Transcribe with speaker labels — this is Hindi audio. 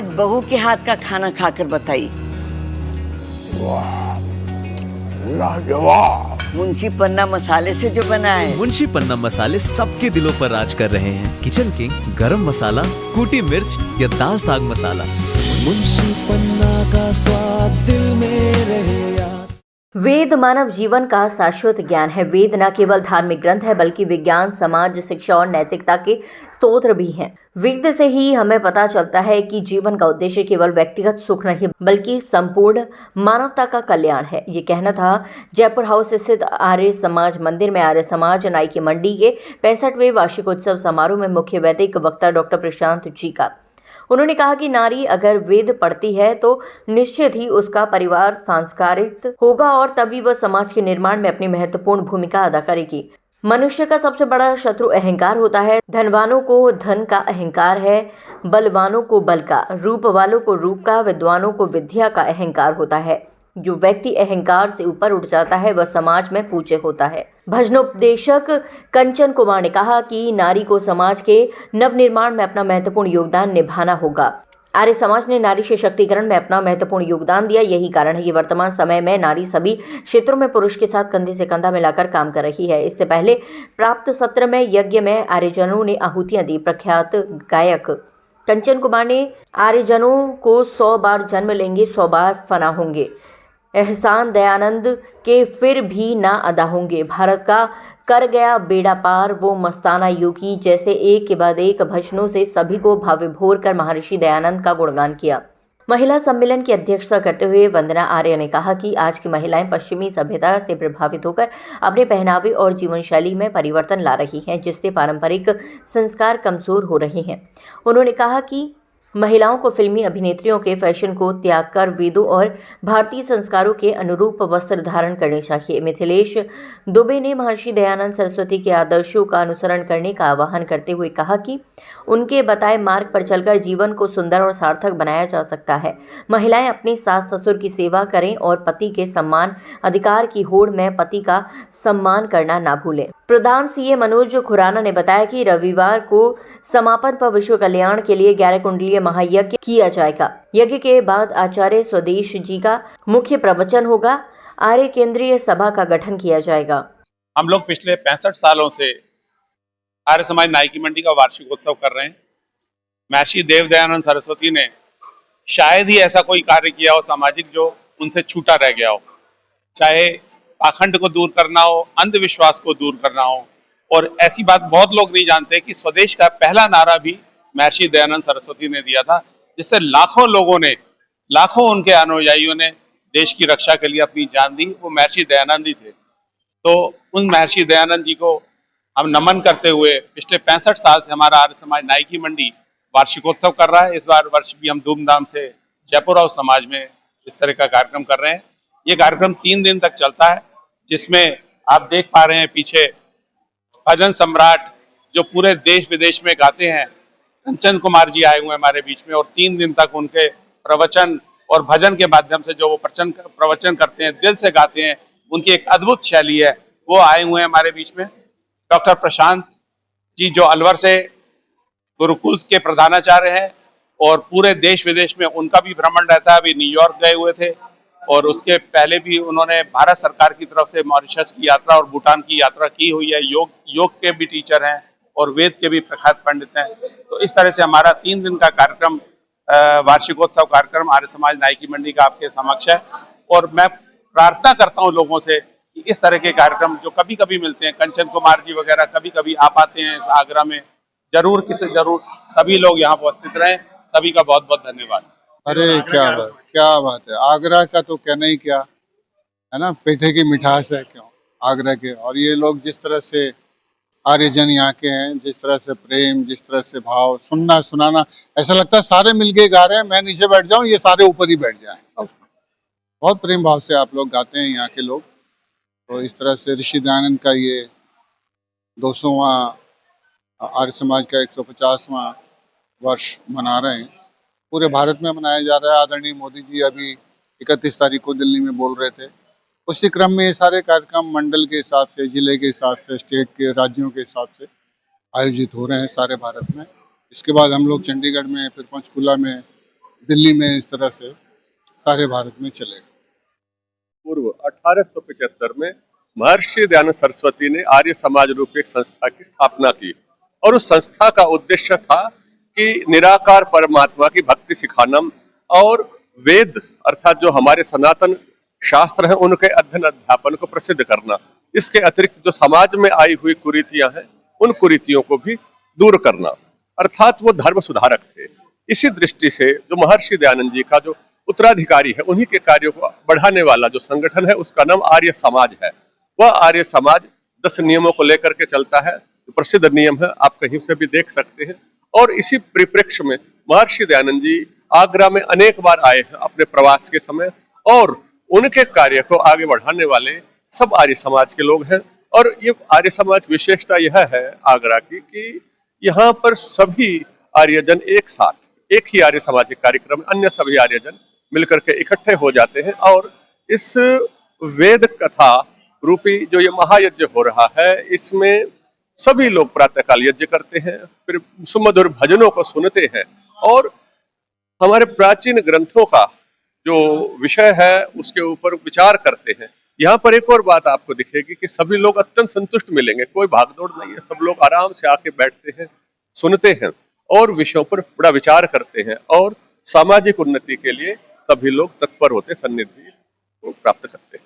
Speaker 1: आज बहू के हाथ का खाना खाकर बताई।
Speaker 2: लाजवाब।
Speaker 1: मुंशी पन्ना मसाले से जो बना है।
Speaker 3: मुंशी पन्ना मसाले सबके दिलों पर राज कर रहे हैं। किचन किंग, गरम मसाला, कूटी मिर्च या दाल साग मसाला, मुंशी पन्ना का स्वाद दिल में रहे यार।
Speaker 4: वेद मानव जीवन का शाश्वत ज्ञान है। वेद न केवल धार्मिक ग्रंथ है बल्कि विज्ञान, समाज, शिक्षा और नैतिकता के स्तोत्र भी हैं। वेद से ही हमें पता चलता है कि जीवन का उद्देश्य केवल व्यक्तिगत सुख नहीं बल्कि संपूर्ण मानवता का कल्याण है। ये कहना था जयपुर हाउस स्थित आर्य समाज मंदिर में आर्य समाज नाई की मंडी के 65वें वार्षिकोत्सव समारोह में मुख्य वैदिक वक्ता डॉक्टर प्रशांत जी का। उन्होंने कहा कि नारी अगर वेद पढ़ती है तो निश्चित ही उसका परिवार संस्कारित होगा और तभी वह समाज के निर्माण में अपनी महत्वपूर्ण भूमिका अदा करेगी। मनुष्य का सबसे बड़ा शत्रु अहंकार होता है। धनवानों को धन का अहंकार है, बलवानों को बल का, रूप वालों को रूप का, विद्वानों को विद्या का अहंकार होता है। जो व्यक्ति अहंकार से ऊपर उठ जाता है वह समाज में पूज्य होता है। भजनोपदेशक कंचन कुमार ने कहा कि नारी को समाज के नवनिर्माण में अपना महत्वपूर्ण योगदान निभाना होगा। आर्य समाज ने नारी सशक्तिकरण में अपना महत्वपूर्ण योगदान दिया। यही कारण है कि वर्तमान समय में नारी सभी क्षेत्रों में पुरुष के साथ कंधे से कंधा मिलाकर काम कर रही है। इससे पहले प्राप्त सत्र में यज्ञ में आर्यजनों ने आहुतियां दी। प्रख्यात गायक कंचन कुमार ने आर्यजनों को 100 बार जन्म लेंगे 100 बार फना होंगे, एहसान दयानंद के फिर भी ना अदा होंगे, भारत का कर गया बेड़ा पार वो मस्ताना योगी जैसे एक के बाद एक भजनों से सभी को भावविभोर कर महर्षि दयानंद का गुणगान किया। महिला सम्मेलन की अध्यक्षता करते हुए वंदना आर्य ने कहा कि आज की महिलाएं पश्चिमी सभ्यता से प्रभावित होकर अपने पहनावे और जीवन शैली में परिवर्तन ला रही हैं, जिससे पारंपरिक संस्कार कमजोर हो रहे हैं। उन्होंने कहा कि महिलाओं को फिल्मी अभिनेत्रियों के फैशन को त्याग कर वेदों और भारतीय संस्कारों के अनुरूप वस्त्र धारण करने चाहिए। मिथिलेश दुबे ने महर्षि दयानंद सरस्वती के आदर्शों का अनुसरण करने का आह्वान करते हुए कहा कि उनके बताए मार्ग पर चलकर जीवन को सुंदर और सार्थक बनाया जा सकता है। महिलाएं अपने सास ससुर की सेवा करें और पति के सम्मान अधिकार की होड़ में पति का सम्मान करना ना भूलें। प्रधान सीए मनोज खुराना ने बताया कि रविवार को समापन पर विश्व कल्याण के लिए 11 कुंडलीय महायज्ञ किया जाएगा। यज्ञ के बाद आचार्य स्वदेश जी का मुख्य प्रवचन होगा। आर्य केंद्रीय सभा का गठन किया जाएगा।
Speaker 2: हम लोग पिछले 65 सालों से आर्य समाज नाई की मंडी का वार्षिकोत्सव कर रहे हैं। महर्षि देव दयानंद सरस्वती ने शायद ही ऐसा कोई कार्य किया हो सामाजिक जो उनसे छूटा रह गया हो, चाहे पाखंड को दूर करना हो, अंधविश्वास को दूर करना हो। और ऐसी बात बहुत लोग नहीं जानते कि स्वदेश का पहला नारा भी महर्षि दयानंद सरस्वती ने दिया था, जिससे लाखों लोगों ने, लाखों उनके अनुयायियों ने देश की रक्षा के लिए अपनी जान दी। वो महर्षि दयानंद ही थे। तो उन महर्षि दयानंद जी को हम नमन करते हुए पिछले 65 साल से हमारा आर्य समाज नाई की मंडी वार्षिकोत्सव कर रहा है। इस बार वर्ष भी हम धूमधाम से जयपुर हाउस समाज में इस तरह का कार्यक्रम कर रहे हैं। ये कार्यक्रम 3 दिन तक चलता है, जिसमें आप देख पा रहे हैं पीछे भजन सम्राट जो पूरे देश विदेश में गाते हैं, कंचन कुमार जी आए हुए हैं हमारे बीच में, और 3 दिन तक उनके प्रवचन और भजन के माध्यम से जो वो प्रवचन करते हैं, दिल से गाते हैं, उनकी एक अद्भुत शैली है, वो आए हुए हैं हमारे बीच में। डॉक्टर प्रशांत जी जो अलवर से गुरुकुल के प्रधानाचार्य हैं और पूरे देश विदेश में उनका भी भ्रमण रहता है। अभी न्यूयॉर्क गए हुए थे और उसके पहले भी उन्होंने भारत सरकार की तरफ से मॉरिशस की यात्रा और भूटान की यात्रा की हुई है। योग के भी टीचर हैं और वेद के भी प्रख्यात पंडित हैं। तो इस तरह से हमारा 3 दिन का कार्यक्रम, वार्षिकोत्सव कार्यक्रम आर्य समाज नाई की मंडी का आपके समक्ष है। और मैं प्रार्थना करता हूँ लोगों से कि इस तरह के कार्यक्रम जो कभी कभी मिलते हैं, कंचन कुमार जी वगैरह कभी कभी आप आते हैं इस आगरा में, जरूर सभी लोग यहाँ उपस्थित रहें। सभी का बहुत बहुत धन्यवाद।
Speaker 5: अरे क्या बात है। आगरा का तो कहना ही क्या है ना, पेठे की मिठास है क्यों आगरा के। और ये लोग जिस तरह से आर्यजन यहाँ के हैं, जिस तरह से प्रेम, जिस तरह से भाव, सुनना सुनाना, ऐसा लगता है सारे मिलके गा रहे हैं, मैं नीचे बैठ जाऊं ये सारे ऊपर ही बैठ जाएं। बहुत प्रेम भाव से आप लोग गाते हैं यहाँ के लोग। तो इस तरह से ऋषि दयानंद का ये 200वां आर्य समाज का 150वां वर्ष मना रहे हैं। पूरे भारत में मनाया जा रहा है। आदरणीय मोदी जी अभी 31 तारीख को दिल्ली में बोल रहे थे। उसी क्रम में ये सारे कार्यक्रम मंडल के हिसाब से, जिले के हिसाब से, स्टेट के, राज्यों के हिसाब से आयोजित हो रहे हैं सारे भारत में। इसके बाद हम लोग चंडीगढ़ में, फिर पंचकुला में, दिल्ली में इस तरह से सारे भारत में चलेगा।
Speaker 6: पूर्व 1875 में महर्षि दयानंद सरस्वती ने आर्य समाज रूप एक संस्था की स्थापना की और उस संस्था का उद्देश्य था कि निराकार परमात्मा की भक्ति सिखाना और वेद अर्थात जो हमारे सनातन शास्त्र हैं उनके अध्ययन अध्यापन को प्रसिद्ध करना। इसके अतिरिक्त जो समाज में आई हुई कुरीतियां हैं उन कुरीतियों को भी दूर करना, अर्थात वो धर्म सुधारक थे। इसी दृष्टि से जो महर्षि दयानंद जी का जो उत्तराधिकारी है उन्हीं के कार्यों को बढ़ाने वाला जो संगठन है उसका नाम आर्य समाज है। वह आर्य समाज 10 नियमों को लेकर के चलता है, जो प्रसिद्ध नियम है, आप कहीं से भी देख सकते हैं। और इसी परिप्रेक्ष्य में महर्षि दयानंद जी आगरा में अनेक बार आए हैं अपने प्रवास के समय, और उनके कार्य को आगे बढ़ाने वाले सब आर्य समाज के लोग हैं। और ये आर्य समाज विशेषता यह है आगरा की कि यहाँ पर सभी आर्यजन एक साथ एक ही आर्य सामाजिक कार्यक्रम अन्य सभी आर्यजन मिलकर के इकट्ठे हो जाते हैं और इस वेद कथा रूपी जो ये महायज्ञ हो रहा है इसमें सभी लोग प्रातःकाल यज्ञ करते हैं, फिर सुमधुर भजनों को सुनते हैं और हमारे प्राचीन ग्रंथों का जो विषय है उसके ऊपर विचार करते हैं। यहाँ पर एक और बात आपको दिखेगी कि सभी लोग अत्यंत संतुष्ट मिलेंगे, कोई भागदौड़ नहीं है, सब लोग आराम से आके बैठते हैं, सुनते हैं और विषयों पर बड़ा विचार करते हैं और सामाजिक उन्नति के लिए सभी लोग तत्पर होते, सन्निधि को प्राप्त करते हैं।